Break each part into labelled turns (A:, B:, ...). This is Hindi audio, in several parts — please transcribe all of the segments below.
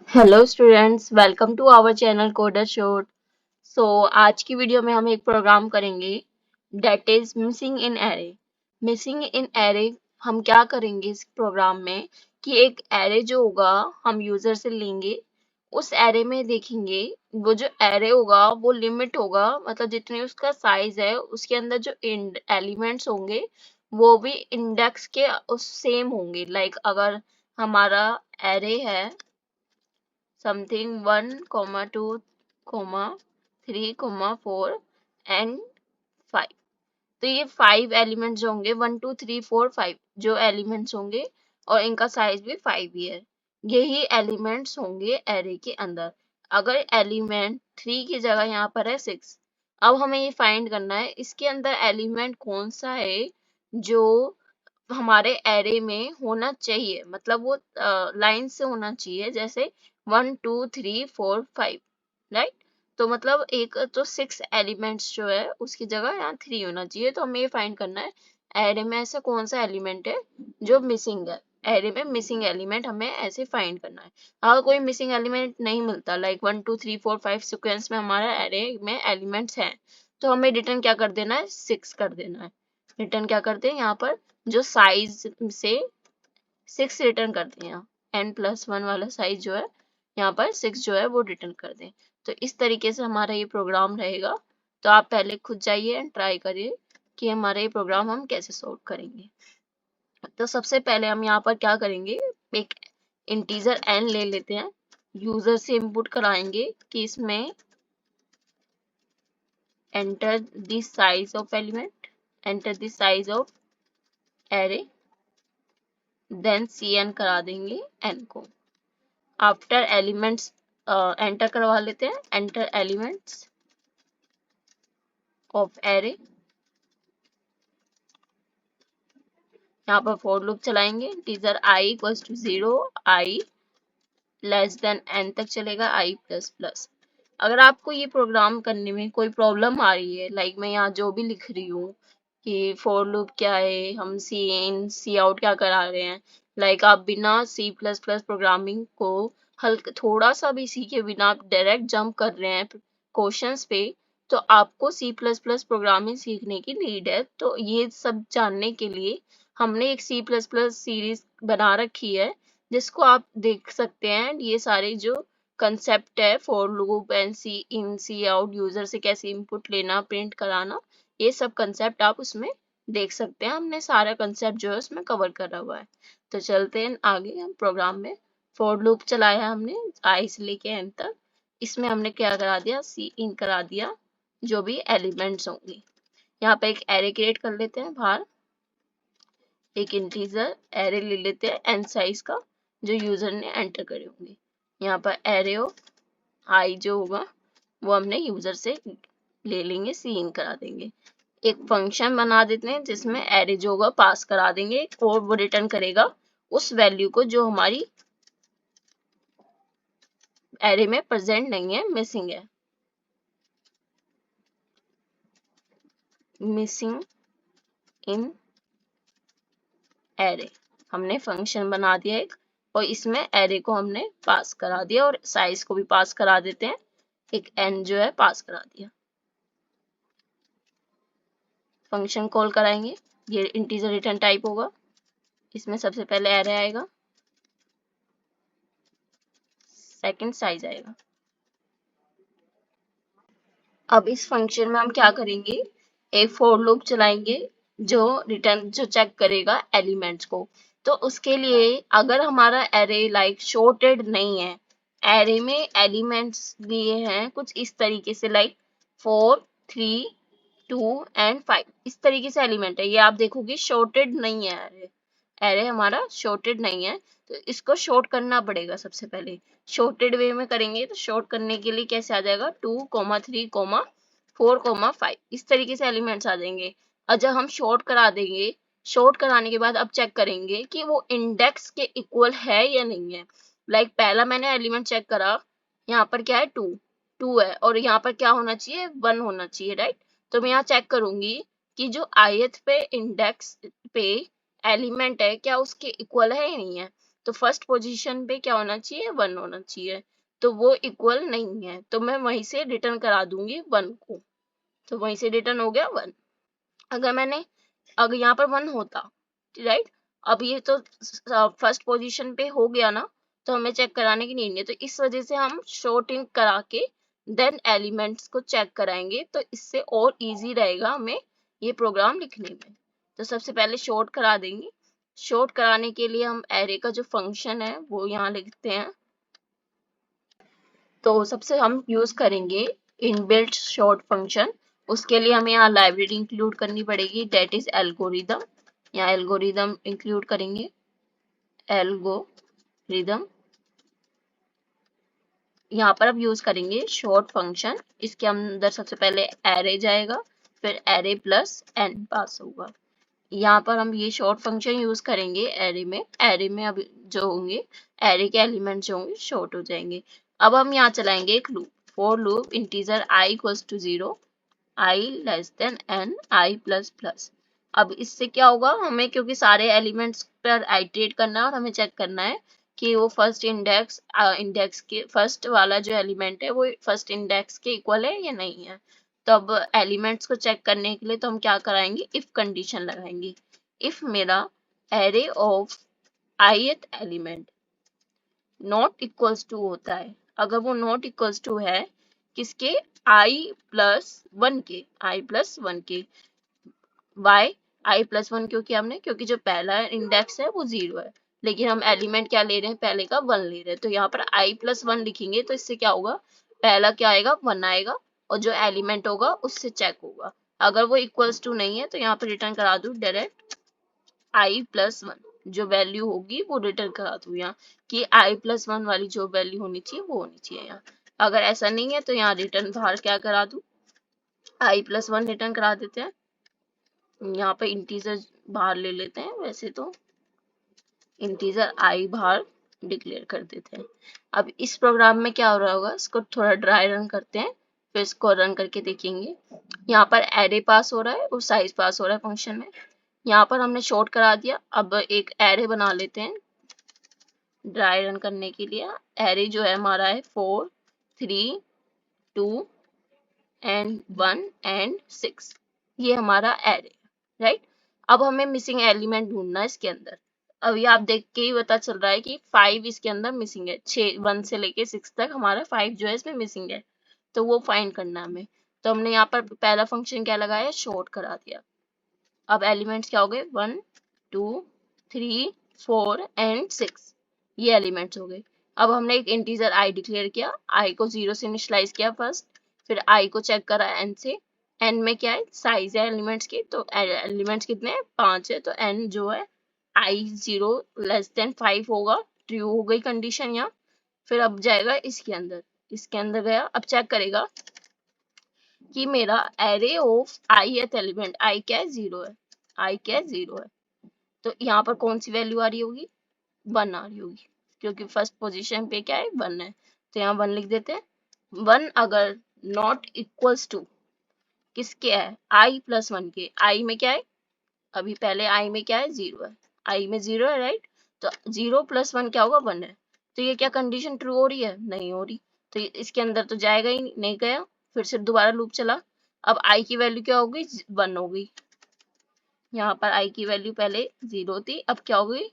A: Hello students, welcome to our channel coder short. आज की वीडियो में हम एक प्रोग्राम करेंगे that is missing in array. Missing in array हम क्या करेंगे इस प्रोग्राम में कि एक एरे जो होगा हम यूजर से लेंगे, उस एरे में देखेंगे वो जो एरे होगा वो लिमिट होगा, मतलब जितनी उसका साइज है उसके अंदर जो एलिमेंट्स होंगे वो भी इंडेक्स के उस सेम होंगे। लाइक अगर हमारा एरे है something 1, 2, 3, 4 and 5, तो ये 5 एलिमेंट्स जो होंगे 1, 2, 3, 4, 5 जो एलिमेंट्स होंगे और इनका साइज भी 5 ही है। यही एलिमेंट्स होंगे एरे के अंदर। अगर एलिमेंट 3 की जगह यहाँ पर है 6, अब हमें ये फाइंड करना है इसके अंदर एलिमेंट कौन सा है जो हमारे एरे में होना चाहिए, मतलब वो लाइन से होना चाहिए, जैसे 1, 2, 3, 4, 5, राइट। तो मतलब एक तो 6 एलिमेंट्स जो है उसकी जगह यहाँ 3 होना चाहिए। तो हमें ये फाइंड करना है एरे में ऐसा कौन सा एलिमेंट है जो मिसिंग है। एरे में मिसिंग एलिमेंट हमें ऐसे फाइंड करना है। अगर कोई मिसिंग एलिमेंट नहीं मिलता, लाइक 1, 2, 3, 4, 5 सिक्वेंस में हमारा एरे में एलिमेंट्स हैं, तो हमें रिटर्न क्या कर देना है, 6 कर देना है। रिटर्न क्या करते हैं यहाँ पर, जो साइज से 6 रिटर्न करते हैं, n+1 वाला साइज जो है यहाँ पर 6 जो है वो रिटर्न कर दें। तो इस तरीके से हमारा ये प्रोग्राम रहेगा। तो आप पहले खुद जाइए एंड ट्राई करिए कि हमारा ये प्रोग्राम हम कैसे सॉल्व करेंगे। तो सबसे पहले हम यहाँ पर क्या करेंगे, एक इंटीजर n ले लेते हैं, यूजर से इनपुट कराएंगे कि इसमें enter the size of element, enter the size of array, then cn करा देंगे n को। आफ्टर एलिमेंट्स एंटर करवा लेते हैं, एंटर एलिमेंट्स ऑफ एरे। यहाँ पर फॉर लूप चलाएंगे, integer i equals to 0, i less than n तक चलेगा, i प्लस प्लस। अगर आपको ये प्रोग्राम करने में कोई प्रॉब्लम आ रही है, लाइक मैं यहाँ जो भी लिख रही हूँ कि फॉर लूप क्या है, हम सी इन सी आउट क्या करा रहे हैं, लाइक आप बिना सी प्लस प्लस प्रोग्रामिंग को हल्का थोड़ा सा भी सीखे बिना आप डायरेक्ट जंप कर रहे हैं क्वेश्चंस पे, तो आपको सी प्लस प्लस प्रोग्रामिंग सीखने की नीड है। तो ये सब जानने के लिए हमने एक सी प्लस प्लस सीरीज बना रखी है जिसको आप देख सकते हैं। ये सारे जो कंसेप्ट है, for loop and cin cout, user से कैसे इनपुट लेना प्रिंट कराना, ये सब कंसेप्ट आप उसमें देख सकते हैं। हमने सारा कंसेप्ट जो है उसमें कवर करा हुआ है। तो चलते हैं आगे हम प्रोग्राम में। फॉर लूप चलाया हमने आई से लेके एन तक, इसमें हमने क्या करा दिया, सी इन करा दिया जो भी एलिमेंट्स होंगे। यहाँ पे एक एरे क्रिएट कर लेते हैं बाहर, एक इंटीजर एरे ले लेते हैं एन साइज का जो यूजर ने एंटर करे होंगे। यहाँ पर एरे ऑफ आई जो होगा वो हमने यूजर से ले लेंगे, सी इन करा देंगे। एक फंक्शन बना देते हैं जिसमें एरे जो होगा पास करा देंगे और वो रिटर्न करेगा उस वैल्यू को जो हमारी एरे में प्रेजेंट नहीं है, मिसिंग है। मिसिंग इन एरे हमने फंक्शन बना दिया एक, और इसमें एरे को हमने पास करा दिया और साइज को भी पास करा देते हैं, एक n जो है पास करा दिया। फंक्शन कॉल कराएंगे, ये इंटीजर रिटर्न टाइप होगा, इसमें सबसे पहले एरे आएगा, सेकंड साइज आएगा। अब इस फंक्शन में हम क्या करेंगे, एक फॉर लूप चलाएंगे जो रिटर्न जो चेक करेगा एलिमेंट्स को। तो उसके लिए अगर हमारा एरे लाइक शॉर्टेड नहीं है, एरे में एलिमेंट्स दिए हैं कुछ इस तरीके से, लाइक 4, 3, 2 एंड 5, इस तरीके से एलिमेंट है, ये आप देखोगे शॉर्टेड नहीं है एरे, एरे हमारा शॉर्टेड नहीं है। तो इसको शॉर्ट करना पड़ेगा। सबसे पहले शॉर्टेड वे में करेंगे, तो शॉर्ट करने के लिए कैसे आ जाएगा, 2, 3, 4, 5 इस तरीके से एलिमेंट्स आ जाएंगे। और जब हम शॉर्ट करा देंगे, शॉर्ट कराने के बाद अब चेक करेंगे कि वो इंडेक्स के इक्वल है या नहीं है। लाइक पहला मैंने एलिमेंट चेक करा, यहाँ पर क्या है, 2 है और यहाँ पर क्या होना चाहिए, 1 होना चाहिए, राइट। तो मैं यहाँ चेक करूंगी कि जो ith पे इंडेक्स पे एलिमेंट है क्या उसके इक्वल है या नहीं है। तो फर्स्ट पोजीशन पे क्या होना चाहिए, 1 होना चाहिए, तो वो इक्वल नहीं है, तो मैं वहीं से रिटर्न करा दूंगी 1 को, तो वहीं से रिटर्न हो गया 1। अगर यहाँ पर 1 होता, राइट, अब ये तो फर्स्ट पोजीशन पे हो गया ना, तो हमें चेक कराने की नीड नहीं है, तो इस वजह से हम शॉर्टिंग करा के देन एलिमेंट्स को चेक कराएंगे, तो इससे और इजी रहेगा हमें ये प्रोग्राम लिखने में। तो सबसे पहले शॉर्ट करा देंगे। शॉर्ट कराने के लिए हम एरे का जो फंक्शन है वो यहाँ लिखते हैं। तो सबसे हम यूज करेंगे इनबिल्ट शॉर्ट फंक्शन। उसके लिए हमें यहाँ लाइब्रेरी इंक्लूड करनी पड़ेगी, डेट इज एल्गोरिदम। यहाँ एल्गोरिदम इंक्लूड करेंगे, एल्गोरिदम। यहाँ पर अब यूज करेंगे शॉर्ट फंक्शन। इसके अंदर सबसे पहले एरे जाएगा, फिर एरे प्लस एन पास होगा। यहाँ पर हम ये शॉर्ट फंक्शन यूज करेंगे एरे में। एरे में अब जो होंगे, एरे के एलिमेंट जो होंगे शॉर्ट हो जाएंगे। अब हम यहाँ चलाएंगे एक loop, for loop integer i equals to 0, i less than n, i plus plus. अब इससे क्या होगा, हमें क्योंकि सारे एलिमेंट्स पर आइटरेट करना है और हमें चेक करना है कि वो फर्स्ट इंडेक्स के फर्स्ट वाला जो एलिमेंट है वो फर्स्ट इंडेक्स के इक्वल है या नहीं है। तो अब एलिमेंट्स को चेक करने के लिए तो हम क्या कराएंगे, इफ कंडीशन लगाएंगे। इफ मेरा array of ith element not equals to होता है, अगर वो नॉट इक्वल्स टू है किसके, i+1 के, i+1 के। वाई i+1 क्योंकि हमने, क्योंकि जो पहला इंडेक्स है वो 0 है, लेकिन हम एलिमेंट क्या ले रहे हैं, पहले का 1 ले रहे हैं, तो यहाँ पर i+1 लिखेंगे तो इससे क्या होगा, पहला क्या आएगा, 1 आएगा, और जो एलिमेंट होगा उससे चेक होगा। अगर वो इक्वल्स टू नहीं है तो यहाँ पर रिटर्न करा दूं डायरेक्ट i+1, जो वैल्यू होगी वो रिटर्न करा दूं यहाँ, कि i+1 वाली जो वैल्यू होनी चाहिए वो होनी चाहिए यहाँ। अगर ऐसा नहीं है तो यहाँ रिटर्न बाहर क्या करा दूं, i+1 रिटर्न करा देते हैं। यहाँ पे इंटीजर बाहर ले लेते हैं, वैसे तो इंटीजर i बाहर डिक्लेयर कर देते हैं। अब इस प्रोग्राम में क्या हो रहा होगा, इसको थोड़ा ड्राई रन करते हैं, फिर इसको रन करके देखेंगे। यहाँ पर एरे पास हो रहा है और साइज पास हो रहा है फंक्शन में। यहाँ पर हमने शॉर्ट करा दिया। अब एक एरे बना लेते हैं ड्राई रन करने के लिए। एरे जो है हमारा है 4, 3, 2 एंड 1 एंड 6, ये हमारा एरे, राइट। अब हमें मिसिंग एलिमेंट ढूंढना है इसके अंदर। अभी आप देख के ही पता चल रहा है कि 5 इसके अंदर मिसिंग है, 1 से लेके 6 तक हमारा 5 जो है इसमें मिसिंग है, तो वो फाइंड करना है हमें। तो हमने यहाँ पर पहला फंक्शन क्या लगाया, शॉर्ट करा दिया। अब एलिमेंट्स क्या हो गए, 1, 2, 3, 4 एंड 6, ये एलिमेंट्स हो गए। अब हमने एक इंटीजर i डिक्लेयर किया, i को 0 से इनिशियलाइज किया फर्स्ट, फिर i को चेक करा n से। n में क्या है, साइज है एलिमेंट्स की, तो एलिमेंट्स कितने हैं, 5 है, तो n जो है i 0 लेस देन 5 होगा, ट्रू हो गई कंडीशन यहाँ। फिर अब जाएगा इसके अंदर गया, अब चेक करेगा कि मेरा array of ith element i क्या है, 0 है, i क्या है, 0 है। तो यहाँ पर कौन सी वैल्यू आ रही होगी, 1 आ रही होगी, क्योंकि फर्स्ट पोजीशन पे क्या है, 1 है, तो यहाँ 1 लिख देते हैं। 1 अगर नॉट इक्वल्स टू किसके है, i+1 के। i में क्या है, अभी पहले i में क्या है, 0 है, i में 0 है, राइट। तो 0+1 क्या होगा, 1 है। तो ये क्या कंडीशन ट्रू हो रही है, नहीं हो रही, तो इसके अंदर तो जाएगा ही नहीं गया। फिर से दोबारा लूप चला। अब i की वैल्यू क्या हो गई, 1 हो गई। यहाँ पर i की वैल्यू पहले 0 थी, अब क्या हो गई,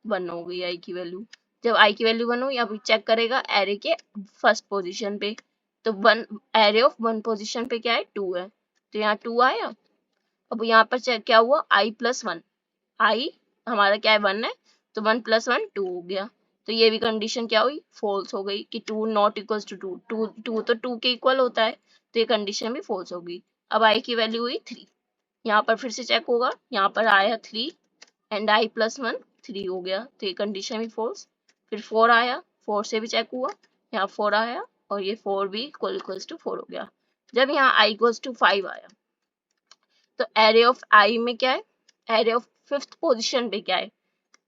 A: 1 हो गई i की वैल्यू। जब i की वैल्यू 1 हुई, अब चेक करेगा एरे के फर्स्ट पोजीशन पे, तो 1 एरे ऑफ 1 पोजीशन पे क्या है, 2 है, तो यहाँ 2 आया। अब यहाँ पर चेक क्या हुआ, i+1, i हमारा क्या है, 1 है, तो 1+1 2 हो गया। तो ये भी कंडीशन क्या हुई, फॉल्स हो गई, कि 2 नॉट इक्वल्स टू 2, 2 तो 2 के इक्वल होता है, तो ये कंडीशन भी फॉल्स हो गई। अब i की वैल्यू हुई 3, यहाँ पर फिर से चेक होगा, यहाँ पर आया 3 एंड i+1 3 हो गया, तो ये कंडीशन भी फॉल्स। फिर 4 आया, 4 से भी चेक हुआ, यहाँ 4 आया, और ये 4 भी इक्वल्स टू 4 हो गया। जब यहाँ i इक्वल्स टू 5 आया, तो एरे ऑफ i में क्या है, एरे ऑफ फिफ्थ पोजीशन पे क्या है,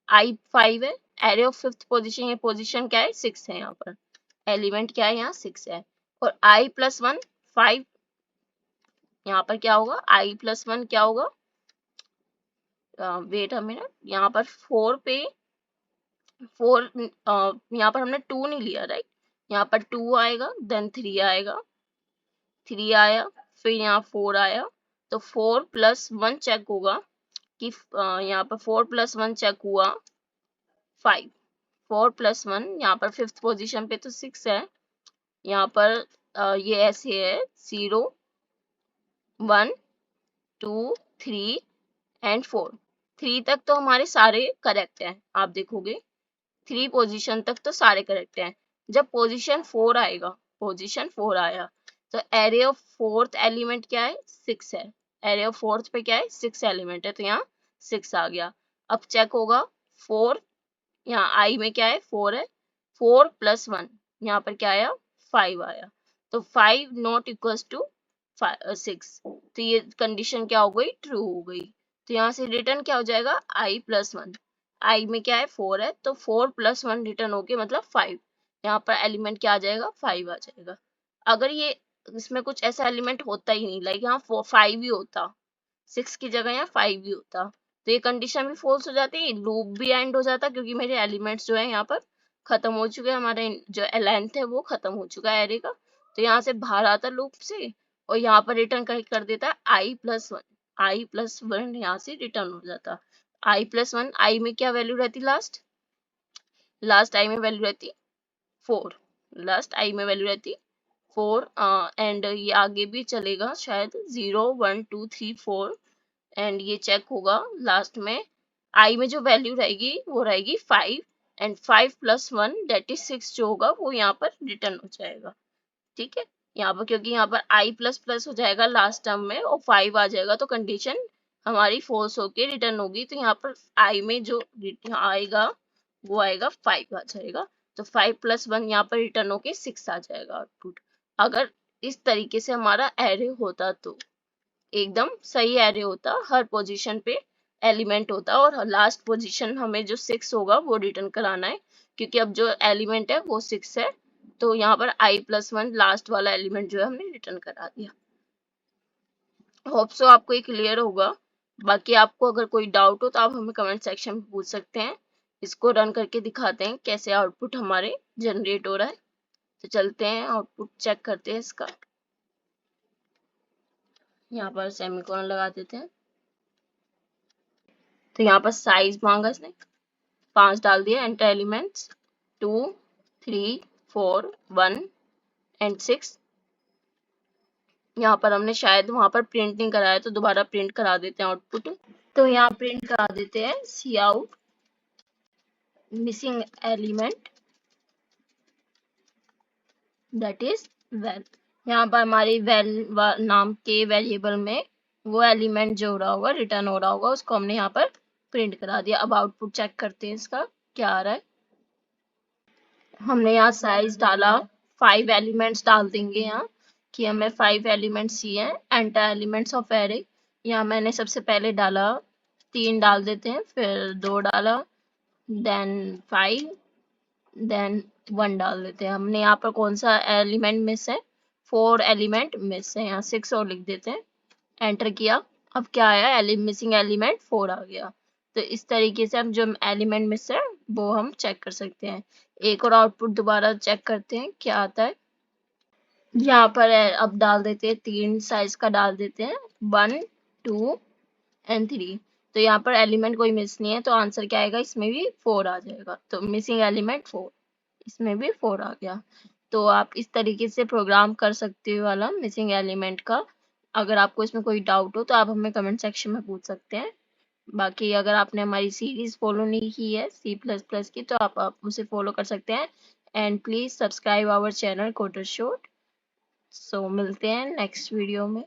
A: i 5 है, एरे ऑफ फिफ्थ पोजीशन, ये पोजीशन क्या है, 6 है, यहाँ पर एलिमेंट क्या है, यहाँ 6 है, और i+1 5, यहाँ पर क्या होगा, i+1 क्या होगा, वेट अ मिनट, यहाँ पर 4 पे 4 यहाँ पर हमने 2 नहीं लिया, राइट। यहाँ पर 2 आएगा, देन 3 आएगा, 3 आया, फिर यहाँ 4 आया, तो 4 + 1 चेक होगा कि यहाँ पर 4 + 1 चेक हुआ 5, 4 + 1 यहाँ पर 5th पोजीशन पे तो 6 है, यहाँ पर ये ऐसे है 0 1 2 3 एंड 4, 3 तक तो हमारे सारे करेक्ट हैं, आप देखोगे 3 पोजीशन तक तो सारे करेक्ट हैं। जब पोजीशन 4 आएगा, पोजीशन 4 आया, तो एरे ऑफ फोर्थ एलिमेंट क्या है, 6 है, एरे ऑफ फोर्थ पे क्या है, 6 एलिमेंट है, तो यहाँ 6 आ गया। अब चेक होगा 4, यहाँ आई में क्या है 4 है, 4 + 1 यहाँ पर क्या आया 5 आया, तो 5 नॉट इक्वल्स टू 6, तो ये कंडीशन क्या हो गई, ट्रू हो गई। तो यहाँ से रिटर्न क्या हो जाएगा, i + 1, आई में क्या है 4 है, तो 4 + 1 रिटर्न हो गया मतलब 5, यहाँ पर एलिमेंट क्या आ जाएगा 5 आ जाएगा। अगर ये इसमें कुछ ऐसा एलिमेंट होता ही नहीं, लाइक यहाँ 5 ही होता, 6 की जगह यहाँ 5 ही होता, तो ये कंडीशन भी फॉल्स हो जाती, लूप भी एंड हो जाता, क्योंकि मेरे एलिमेंट्स जो है यहाँ पर खत्म हो चुके हैं, हमारे जो लेंथ है वो खत्म हो चुका है एरे का, तो यहाँ से बाहर आता लूप से, और यहाँ पर रिटर्न कर देता है i + 1, i + 1 यहाँ से रिटर्न हो जाता, i + 1, i में क्या वैल्यू रहती, लास्ट आई में वैल्यू रहती 4, लास्ट आई में वैल्यू रहती 4, एंड ये आगे भी चलेगा शायद 0 1 2 3 4, एंड ये चेक होगा लास्ट में आई में जो वैल्यू रहेगी वो रहेगी 5, एंड 5 + 1 दैट इज 6 जो होगा वो यहाँ पर रिटर्न हो जाएगा, ठीक है। यहाँ पर क्योंकि यहाँ पर i ++ हो जाएगा लास्ट टर्म में और 5 आ जाएगा, तो कंडीशन हमारी फॉल्स होके रिटर्न होगी, तो यहाँ पर i में जो आएगा वो आएगा 5 आ जाएगा, तो 5 + 1 यहाँ पर रिटर्न होके 6 आ जाएगा आउटपुट। अगर इस तरीके से हमारा एरे होता तो एकदम सही एरे होता, हर पोजीशन पे एलिमेंट होता, और लास्ट पोजीशन हमें जो 6 होगा वो रिटर्न कराना है, क्योंकि अब जो एलिमेंट है वो 6 है, तो यहाँ पर i + 1 लास्ट वाला एलिमेंट जो है हमने रिटर्न करा दिया। होप सो आपको ये क्लियर होगा। बाकी आपको अगर कोई डाउट हो तो आप हमें कमेंट सेक्शन में पूछ सकते हैं, इसको रन करके दिखाते हैं कैसे आउटपुट हमारे जनरेट हो रहा है। तो चलते हैं आउटपुट चेक करते हैं इसका, यहाँ पर सेमीकोलन लगा देते हैं। तो यहाँ पर साइज मांगा इसने, 5 डाल दिया, एंटर एलिमेंट्स 2 3 4 1 एंड 6। यहाँ पर हमने शायद वहां पर प्रिंट नहीं कराया, तो दोबारा प्रिंट करा देते हैं आउटपुट। तो यहाँ प्रिंट करा देते हैं Cout missing element that is well. यहाँ पर हमारी वेल नाम के वेरिएबल में वो एलिमेंट जो हो रहा होगा, रिटर्न हो रहा होगा, उसको हमने यहाँ पर प्रिंट करा दिया। अब आउटपुट चेक करते हैं इसका क्या आ रहा है। हमने यहाँ साइज डाला, 5 एलिमेंट्स डाल देंगे यहाँ कि हमें 5 एलिमेंट्स चाहिए, एंटर एलिमेंट्स ऑफ एरे। यहाँ मैंने सबसे पहले डाला 3 डाल देते हैं, फिर 2 डाला, देन 5, देन 1 डाल देते हैं। हमने यहाँ पर कौन सा एलिमेंट मिस है, 4 एलिमेंट मिस है, यहाँ 6 और लिख देते हैं, एंटर किया। अब क्या आया, मिसिंग एलिमेंट 4 आ गया। तो इस तरीके से हम जो एलिमेंट मिस है वो हम चेक कर सकते हैं। एक और आउटपुट दोबारा चेक करते हैं क्या आता है। यहाँ पर अब डाल देते हैं 3 साइज का डाल देते हैं, 1 2 एंड 3। तो यहाँ पर एलिमेंट कोई मिस नहीं है, तो आंसर क्या आएगा, इसमें भी 4 आ जाएगा। तो मिसिंग एलिमेंट 4, इसमें भी 4 आ गया। तो आप इस तरीके से प्रोग्राम कर सकते हो वाला मिसिंग एलिमेंट का। अगर आपको इसमें कोई डाउट हो तो आप हमें कमेंट सेक्शन में पूछ सकते हैं। बाकी अगर आपने हमारी सीरीज फॉलो नहीं की है C++ की, तो आप उसे फॉलो कर सकते हैं। And please subscribe our channel coder shot. So मिलते हैं नेक्स्ट वीडियो में।